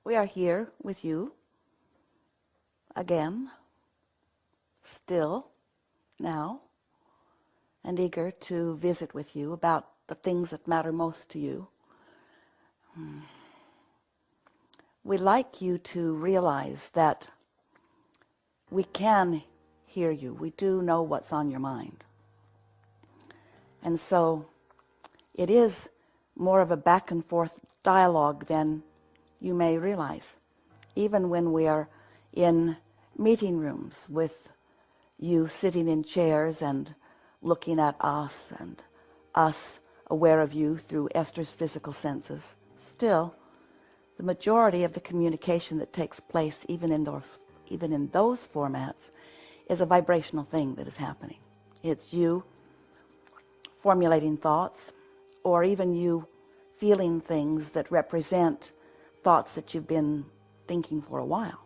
we are here with you again, still, now, and eager to visit with you about the things that matter most to you. We'd like you to realize that we can hear you. We do know what's on your mind. And so it is more of a back and forth dialogue than you may realize. Even when we are in meeting rooms with you sitting in chairs and looking at us and us aware of you through Esther's physical senses, still, the majority of the communication that takes place even in those formats is a vibrational thing that is happening. It's you formulating thoughts, or even you feeling things that represent thoughts that you've been thinking for a while.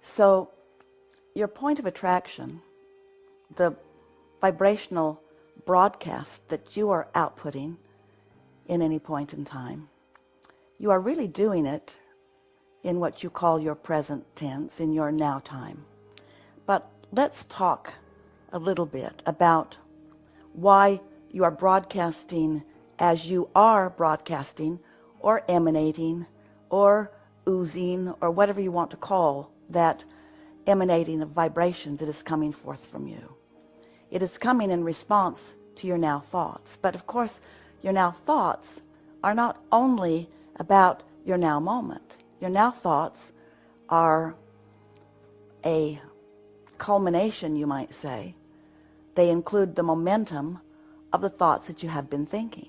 So your point of attraction, the vibrational broadcast that you are outputting in any point in time, you are really doing it in what you call your present tense, in your now time. But let's talk a little bit about why you are broadcasting as you are broadcasting, or emanating, or oozing, or whatever you want to call that emanating of vibration that is coming forth from you. It is coming in response to your now thoughts. But of course, your now thoughts are not only about your now moment. Your now thoughts are a culmination, you might say. They include the momentum of the thoughts that you have been thinking.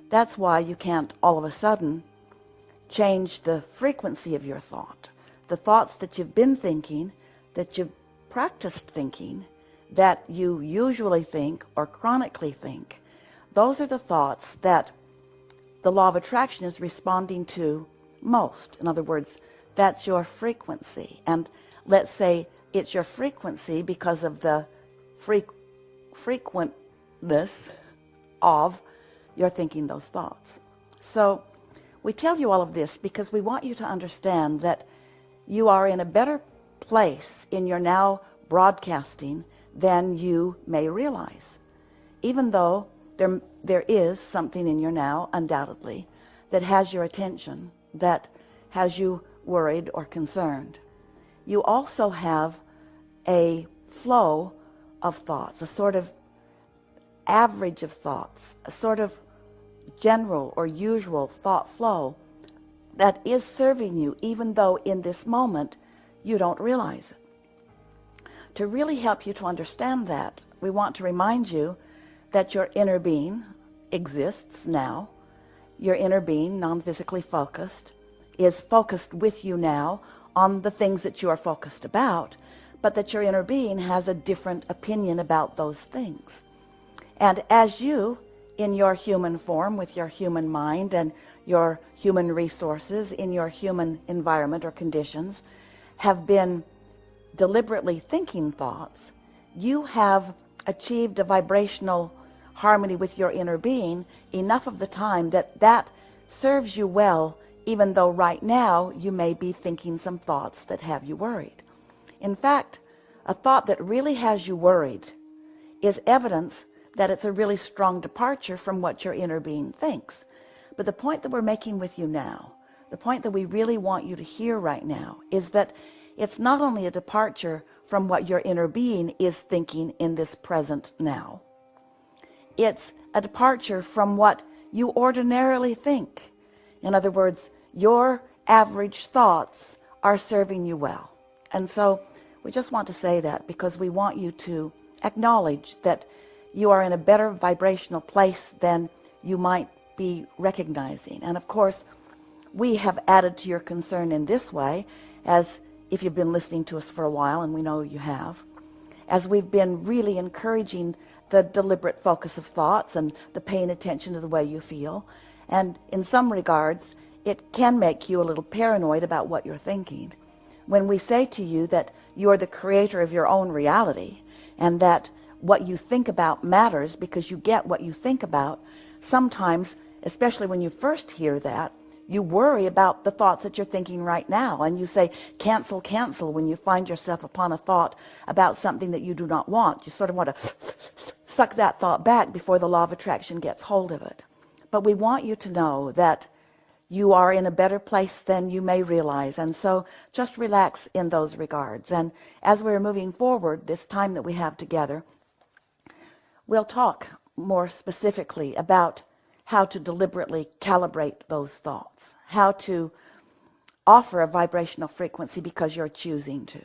That's why you can't all of a sudden change the frequency of your thought. The thoughts that you've been thinking, that you've practiced thinking, that you usually think or chronically think, those are the thoughts that the law of attraction is responding to most. In other words, that's your frequency. And let's say it's your frequency because of the frequentness of your thinking those thoughts. So we tell you all of this because we want you to understand that you are in a better place in your now broadcasting than you may realize. Even though there is something in your now, undoubtedly, that has your attention, that has you worried or concerned. You also have a flow of thoughts, a sort of average of thoughts, a sort of general or usual thought flow that is serving you, even though in this moment you don't realize it. To really help you to understand that, we want to remind you that your inner being exists now. Your inner being, non-physically focused, is focused with you now on the things that you are focused about, but that your inner being has a different opinion about those things. And as you, in your human form, with your human mind and your human resources, in your human environment or conditions, have been deliberately thinking thoughts, you have achieved a vibrational harmony with your inner being enough of the time that serves you well, even though right now you may be thinking some thoughts that have you worried. In fact, a thought that really has you worried is evidence that it's a really strong departure from what your inner being thinks. But the point that we're making with you now, the point that we really want you to hear right now, is that it's not only a departure from what your inner being is thinking in this present now. It's a departure from what you ordinarily think. In other words, your average thoughts are serving you well. And so we just want to say that because we want you to acknowledge that you are in a better vibrational place than you might be recognizing. And of course, we have added to your concern in this way, as if you've been listening to us for a while, and we know you have, as we've been really encouraging the deliberate focus of thoughts and the paying attention to the way you feel. And in some regards, it can make you a little paranoid about what you're thinking. When we say to you that you're the creator of your own reality, and that what you think about matters because you get what you think about, sometimes, especially when you first hear that, You worry about the thoughts that you're thinking right now, and you say, cancel, cancel, when you find yourself upon a thought about something that you do not want. You sort of want to suck that thought back before the law of attraction gets hold of it. But we want you to know that you are in a better place than you may realize, and so just relax in those regards. And as we're moving forward, this time that we have together, we'll talk more specifically about how to deliberately calibrate those thoughts, how to offer a vibrational frequency because you're choosing to.